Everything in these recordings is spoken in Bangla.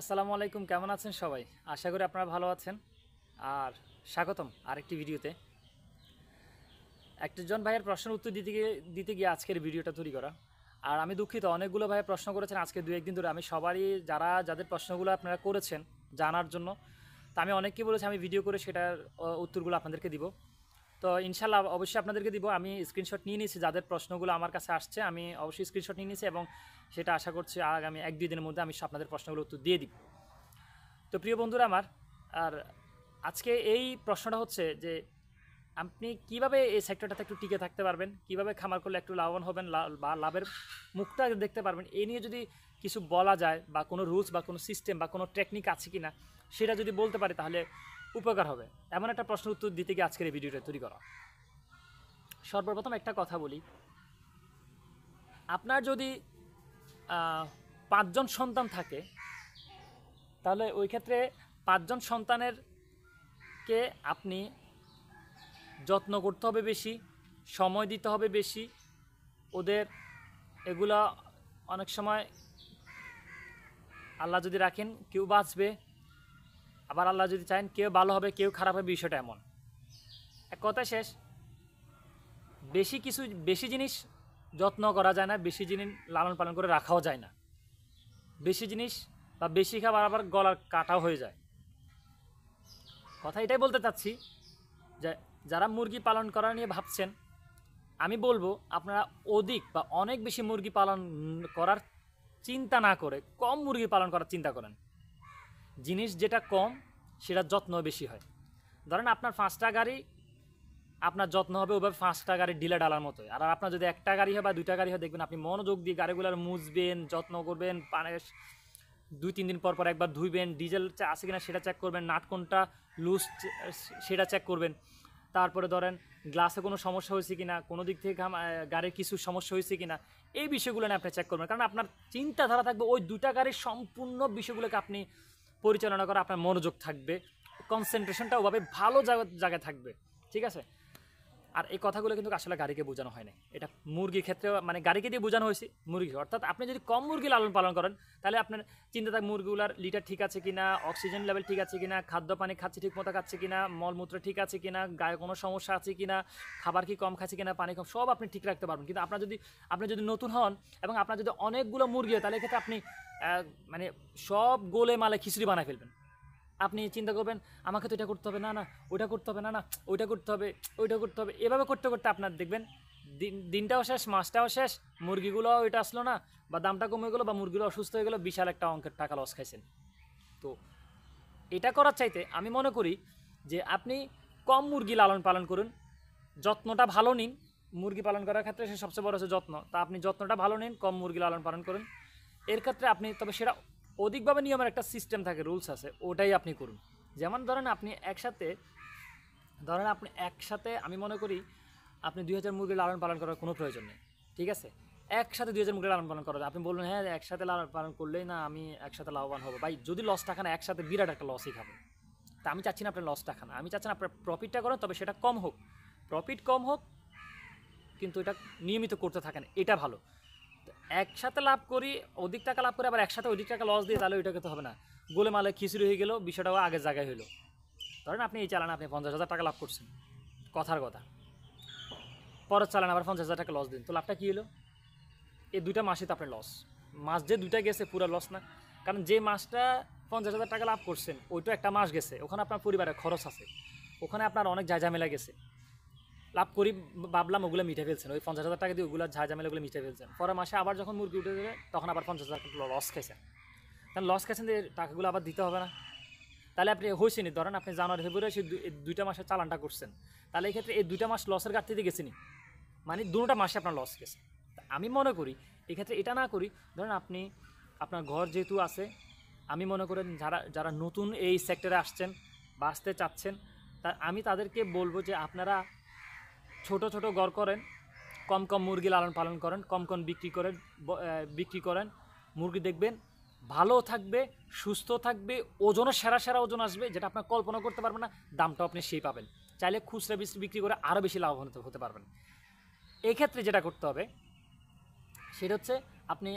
আসসালামু আলাইকুম, কেমন আছেন সবাই? আশা করি আপনারা ভালো আছেন। আর স্বাগতম আরেকটি ভিডিওতে। একজন ভাইয়ের প্রশ্নের উত্তর দিতে গিয়ে আজকের ভিডিওটা তৈরি করা। আর আমি দুঃখিত, অনেকগুলো ভাই প্রশ্ন করেছেন আজকে দু একদিন ধরে। আমি সবারই যাদের প্রশ্নগুলো আপনারা করেছেন জানার জন্য, তা আমি অনেককে বলেছি আমি ভিডিও করে সেটার উত্তরগুলো আপনাদেরকে দিব। তো ইনশাল্লাহ অবশ্যই আপনাদেরকে দিব। আমি স্ক্রিনশট নিয়ে নিয়েছি, যাদের প্রশ্নগুলো আমার কাছে আসছে আমি অবশ্যই স্ক্রিনশট নিয়ে নিয়েছি, এবং সেটা আশা করছি আগামী 1-2 দিনের মধ্যে আমি আপনাদের প্রশ্নগুলো উত্তর দিয়ে দিব। তো প্রিয় বন্ধুরা আমার, আর আজকে এই প্রশ্নটা হচ্ছে যে আপনি কিভাবে এই সেক্টরটাতে একটু টিকে থাকতে পারবেন, কিভাবে খামার করলে একটু লাভবান হবেন বা লাভের মুখটা দেখতে পারবেন, এই নিয়ে যদি কিছু বলা যায় বা কোনো রুলস বা কোনো সিস্টেম বা কোনো টেকনিক আছে কি না সেটা যদি বলতে পারি তাহলে উপকার হবে। এমন একটা প্রশ্নের উত্তর দিতে গিয়ে আজকের এই ভিডিওটা তৈরি করা। সর্বপ্রথম একটা কথা বলি, আপনার যদি 5 জন সন্তান থাকে তাহলে ওই ক্ষেত্রে 5 জন সন্তানের কে আপনি যত্ন করতে হবে বেশি, সময় দিতে হবে বেশি। ওদের এগুলা অনেক সময় আল্লাহ যদি রাখেন কেউ বাঁচবে, আবার আল্লাহ যদি চান কেউ ভালো হবে কেউ খারাপ হবে, বিষয়টা এমন। এক কথায় শেষ, বেশি জিনিস যত্ন করা যায় না, বেশি জিনিস লালন পালন করে রাখাও যায় না। বেশি জিনিস বা বেশি খাবার আবার গলার কাটাও হয়ে যায়। কথা এটাই বলতে চাচ্ছি যে যারা মুরগি পালন করা নিয়ে ভাবছেন, আমি বলবো আপনারা অধিক বা অনেক বেশি মুরগি পালন করার চিন্তা না করে কম মুরগি পালন করার চিন্তা করেন। জিনিস যেটা কম সেটার যত্ন বেশি হয়। ধরেন আপনার 5টা গাড়ি, আপনার যত্ন হবে ওইভাবে 5টা গাড়ি ঢিলে ডালার মতোই। আর আপনার যদি একটা গাড়ি হয় বা 2টা গাড়ি হয়, দেখবেন আপনি মনোযোগ দিয়ে গাড়িগুলোর মুছবেন, যত্ন করবেন, পানে 2-3 দিন পর পর একবার ধুইবেন, ডিজেল আছে কিনা সেটা চেক করবেন, নাট কোনটা লুজ সেটা চেক করবেন। তারপরে ধরেন গ্লাসে কোনো সমস্যা হয়েছে কিনা, কোনো দিক থেকে গাড়ির কিছু সমস্যা হয়েছে কিনা, এই বিষয়গুলো নিয়ে আপনি চেক করবেন। কারণ আপনার চিন্তাধারা থাকবে ওই 2টা গাড়ির সম্পূর্ণ বিষয়গুলোকে আপনি পরিচালনা করে, আপনার মনোযোগ থাকবে, কনসেন্ট্রেশনটা ওভাবে ভালো জায়গায় থাকবে। ঠিক আছে? আর এই কথাগুলো কিন্তু আসলে গাড়িকে বোঝানো হয় না, এটা মুরগির ক্ষেত্রেও মানে গাড়িকে দিয়ে বোঝানো হয়েছে মুরগি। অর্থাৎ আপনি যদি কম মুরগি লালন পালন করেন তাহলে আপনার চিন্তা থাক মুরগিগুলার লিটার ঠিক আছে কিনা, অক্সিজেন লেভেল ঠিক আছে কিনা, খাদ্য পানি খাচ্ছে ঠিক মতো খাচ্ছে কিনা, মলমূত্র ঠিক আছে কিনা, গায়ে কোনো সমস্যা আছে কিনা, খাবার কি কম খাচ্ছে কিনা, পানি কম, সব আপনি ঠিক রাখতে পারবেন। কিন্তু আপনি যদি নতুন হন এবং আপনার যদি অনেকগুলো মুরগি হয় তাহলে এক্ষেত্রে আপনি মানে সব গোলে মালে খিচুড়ি বানায় ফেলবেন। আপনি চিন্তা করবেন আমাকে তো এটা করতে হবে, না না ওইটা করতে হবে, না না ওইটা করতে হবে, ওইটা করতে হবে, এভাবে করতে করতে আপনার দেখবেন দিনটাও শেষ, মাসটাও শেষ, মুরগিগুলো ওইটা আসলো না, বা দামটা কমে গেলো, বা মুরগিগুলো অসুস্থ হয়ে গেলো, বিশাল একটা অঙ্কের টাকা লস খাইছেন। তো এটা করার চাইতে আমি মনে করি যে আপনি কম মুরগি লালন পালন করুন, যত্নটা ভালো নিন। মুরগি পালন করার ক্ষেত্রে সে সবচেয়ে বড় হচ্ছে যত্ন। তা আপনি যত্নটা ভালো নিন, কম মুরগি লালন পালন করুন। এর ক্ষেত্রে আপনি তবে সেটা অধিকভাবে নিয়মের একটা সিস্টেম থাকে, রুলস আছে, ওটাই আপনি করুন। যেমন আপনি একসাথে আমি মনে করি আপনি 2000 মুরগি লালন পালন করার কোনো প্রয়োজন নেই। ঠিক আছে? একসাথে 2000 মুরগি লালন পালন করা যায়। আপনি বললেন হ্যাঁ একসাথে লালন পালন করলেই না আমি একসাথে লাভবান হবো। ভাই যদি লসটা খান একসাথে বিরাট একটা লসই খাবেন। তা আমি চাচ্ছি না আপনার লসটা খান, আমি চাচ্ছি না আপনার প্রফিটটা করেন, তবে সেটা কম হোক, প্রফিট কম হোক কিন্তু এটা নিয়মিত করতে থাকেন, এটা ভালো। একসাথে লাভ করি, অধিক টাকা লাভ করে আবার একসাথে অধিক টাকা লস দিয়ে, তাহলে ওইটাকে তো হবে না। গোলে মালে খিচুড়ি হয়ে গেল, বিষয়টাও আগের জায়গায় হইলো। ধরেন আপনি এই চালান আপনি 50,000 টাকা লাভ করছেন, কথার কথা, পরের চালান আবার 50,000 টাকা লস দিন, তো লাভটা কী হলো? এই 2টা মাসে তো আপনার লস। মাস যে 2টা গেছে পুরো লস না, কারণ যে মাসটা 50,000 টাকা লাভ করছেন ওইটা একটা মাস গেছে, ওখানে আপনার পরিবারের খরচ আছে, ওখানে আপনার অনেক ঝামেলা গেছে। লাভ করি ভাবলাম ওগুলো মিটে ফেলছেন, ওই 50,000 টাকা দিয়ে ওগুলো ঝামেলাগুলো মিটে ফেলছেন। পরের মাসে আবার যখন মুরগি উঠে দেবে তখন আবার 50,000 টাকা লস খাইছেন। কারণ লস খাইছেন যে টাকাগুলো আবার দিতে হবে না। তাহলে আপনি হয়েছেনি, ধরেন আপনি জানুয়ারি ফেব্রুয়ারি সেই 2টা মাসে চালানটা করছেন, তাহলে এই ক্ষেত্রে এই 2টা মাস লসের ঘাটতিতে গেছেনি, মানে 2টা মাসে আপনার লস গেছে। আমি মনে করি এক্ষেত্রে এটা না করি। ধরেন আপনি আপনার ঘর যেহেতু আছে, আমি মনে করেন যারা নতুন এই সেক্টরে আসছেন বা আসতে চাচ্ছেন, আমি তাদেরকে বলবো যে আপনারা ছোট ছোট ঘর করেন, কম কম মুরগি লালন পালন করেন, কম কম বিক্রি করেন। মুরগি দেখবেন ভালো থাকবে, সুস্থ থাকবে, ওজনও সেরা সেরা ওজন আসবে, যেটা আপনার কল্পনা করতে পারবেন না, দামটাও আপনি সেই পাবেন। চাইলে খুচরা বিক্রি করে আরও বেশি লাভবান হতে পারবেন। এই ক্ষেত্রে যেটা করতে হবে সেটা হচ্ছে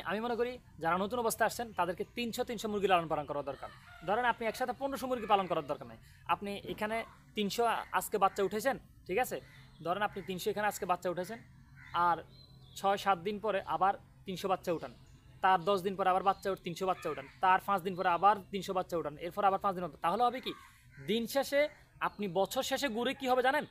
আমি মনে করি যারা নতুন অবস্থায় আসছেন তাদেরকে 300 মুরগি লালন পালন করা দরকার। ধরেন আপনি একসাথে 1500 মুরগি পালন করার দরকার নেই। আপনি এখানে 300 আজকে বাচ্চা উঠেছেন, ঠিক আছে, ধরেন আপনি 300 এখানে আজকে বাচ্চা উঠেছেন, আর 6-7 দিন পরে আবার 300 বাচ্চা উঠান, তার 10 দিন পরে আবার 300 বাচ্চা উঠান, তার 5 দিন পরে আবার 300 বাচ্চা উঠান, এরপর আবার 5 দিন পর, তাহলে হবে কি দিন শেষে আপনি বছর শেষে ঘুরে কি হবে জানেন,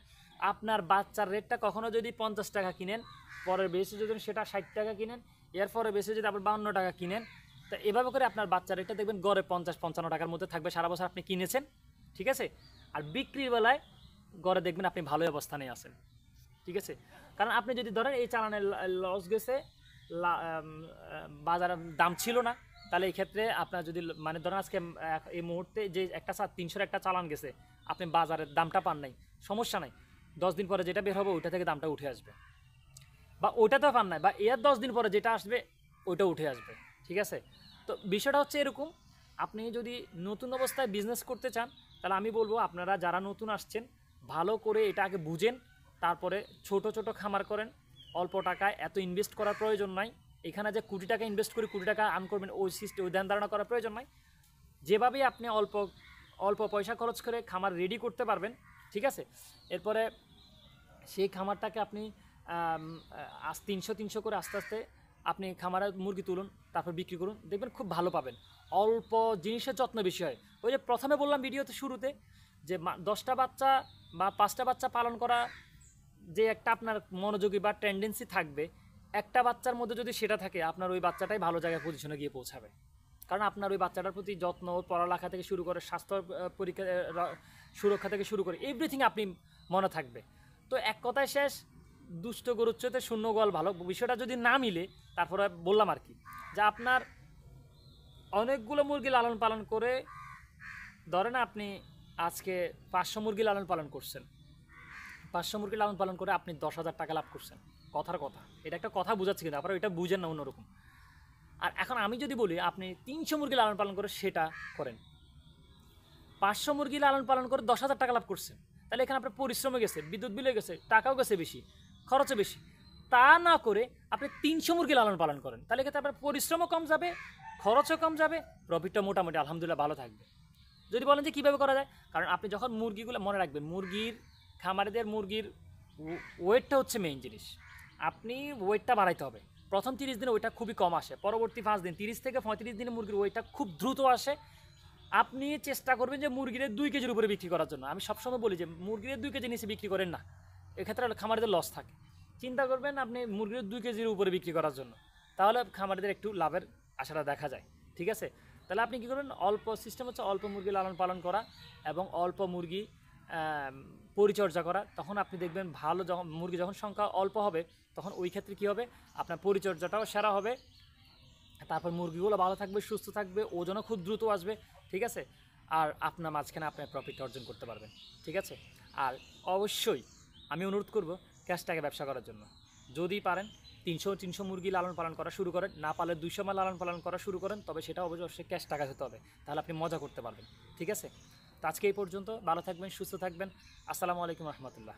আপনার বাচ্চার রেটটা কখনো যদি 50 টাকা কিনেন, পরের বেশি যদি সেটা 60 টাকা কিনেন, এরপরে বেশি যদি আবার 52 টাকা কিনেন, তো এভাবে করে আপনার বাচ্চার রেটটা দেখবেন গড়ে 50-55 টাকার মধ্যে থাকবে সারা বছর আপনি কিনেছেন, ঠিক আছে। আর বিক্রির বেলায় গড়ে দেখবেন আপনি ভালোই অবস্থানে আছেন, ঠিক আছে। কারণ আপনি যদি ধরেন এই চালানের লস গেছে, বাজারের দাম ছিল না, তাহলে এই ক্ষেত্রে আপনার যদি মানে ধরেন আজকে এই মুহূর্তে যে একটা 300 একটা চালান গেছে, আপনি বাজারের দামটা পান নাই, সমস্যা নাই, 10 দিন পরে যেটা বের হবে ওইটা থেকে দামটা উঠে আসবে, বা ওইটাতেও পান নাই, বা এর 10 দিন পরে যেটা আসবে ওইটা উঠে আসবে, ঠিক আছে। তো বিষয়টা হচ্ছে এরকম, আপনি যদি নতুন অবস্থায় বিজনেস করতে চান, তাহলে আমি বলবো আপনারা যারা নতুন আসছেন ভালো করে এটা আগে বুঝেন, তারপরে ছোট ছোট খামার করেন, অল্প টাকায়, এত ইনভেস্ট করার প্রয়োজন নাই। এখানে যে কোটি টাকা ইনভেস্ট করে কোটি টাকা আর্ন করবেন ওই সিস্টেম, ওই ধ্যান ধারণা করার প্রয়োজন নাই। যেভাবে আপনি অল্প অল্প পয়সা খরচ করে খামার রেডি করতে পারবেন, ঠিক আছে, এরপরে সেই খামারটাকে আপনি আজ 300 করে আস্তে আস্তে আপনি খামারে মুরগি তুলুন, তারপর বিক্রি করুন, দেখবেন খুব ভালো পাবেন। অল্প জিনিসের যত্ন বেশি হয়। ওই যে প্রথমে বললাম ভিডিওতে শুরুতে যে 10টা বাচ্চা বা 5টা বাচ্চা পালন করা যে একটা আপনার মনোযোগী বা টেন্ডেন্সি থাকবে, একটা বাচ্চার মধ্যে যদি সেটা থাকে, আপনার ওই বাচ্চাটাই ভালো জায়গায় পজিশনে গিয়ে পৌঁছাবে। কারণ আপনার ওই বাচ্চাটার প্রতি যত্ন, পড়ালেখা থেকে শুরু করে স্বাস্থ্য পরীক্ষা, সুরক্ষা থেকে শুরু করে এভরিথিং আপনি মনে থাকবে। তো এক কথায় শেষ, দুষ্ট গরুর চেয়ে শূন্য গোয়াল ভালো। বিষয়টা যদি না মিলে, তারপরে বললাম আর কি, যে আপনার অনেকগুলো মুরগি লালন পালন করে, ধরেন আপনি আজকে 500 মুরগি লালন পালন করছেন, 500 মুরগি লালন পালন করে আপনি 10,000 টাকা লাভ করছেন, কথার কথা, এটা একটা কথা বোঝাচ্ছি, কিন্তু আপনারা এটা বুঝেন না অন্যরকম। আর এখন আমি যদি বলি আপনি 300 মুরগি লালন পালন করে সেটা করেন, 500 মুরগি লালন পালন করে 10,000 টাকা লাভ করছেন, তাহলে এখানে আপনার পরিশ্রমে গেছে, বিদ্যুৎ বিলে গেছে, টাকাও গেছে বেশি, খরচও বেশি। তা না করে আপনি 300 মুরগি লালন পালন করেন, তাহলে এক্ষেত্রে আপনার পরিশ্রমও কম যাবে, খরচও কম যাবে, প্রফিটটা মোটামুটি আলহামদুলিল্লাহ ভালো থাকবে। যদি বলেন যে কীভাবে করা যায়, কারণ আপনি যখন মুরগিগুলো, মনে রাখবেন মুরগির খামারিদের মুরগির ওয়েটটা হচ্ছে মেইন জিনিস। আপনি ওয়েটটা বাড়াইতে হবে। প্রথম 30 দিনে ওইটা খুবই কম আসে, পরবর্তী 5 দিন 30 থেকে 35 দিনে মুরগির ওয়েটটা খুব দ্রুত আসে। আপনি চেষ্টা করবেন যে মুরগির 2 কেজির উপরে বিক্রি করার জন্য। আমি সবসময় বলি যে মুরগির 2 কেজি নিচে বিক্রি করেন না, এক্ষেত্রে খামারিদের লস থাকে। চিন্তা করবেন আপনি মুরগির 2 কেজির উপরে বিক্রি করার জন্য, তাহলে খামারিদের একটু লাভের আশাটা দেখা যায়, ঠিক আছে। তাহলে আপনি কী করবেন, অল্প সিস্টেম হচ্ছে অল্প মুরগি লালন পালন করা এবং অল্প মুরগি পরিচর্যা করা। তখন আপনি দেখবেন ভালো, যখন মুরগি যখন সংখ্যা অল্প হবে, তখন ওই ক্ষেত্রে কী হবে, আপনার পরিচর্যাটাও সেরা হবে, তারপর মুরগিগুলো ভালো থাকবে, সুস্থ থাকবে, ওজনও খুব দ্রুত আসবে, ঠিক আছে। আর আপনার মাঝখানে আপনার প্রফিট অর্জন করতে পারবেন, ঠিক আছে। আর অবশ্যই আমি অনুরোধ করব ক্যাশ টাকা ব্যবসা করার জন্য, যদি পারেন 300 মুরগি লালন পালন করা শুরু করেন, না পারলে 200 মাল লালন পালন করা শুরু করেন, তবে সেটা অবশ্যই ক্যাশ টাকা হতে হবে, তাহলে আপনি মজা করতে পারবেন, ঠিক আছে। তো আজকে এই পর্যন্ত, ভালো থাকবেন, সুস্থ থাকবেন। আসসালামু আলাইকুম রহমতুল্লাহ।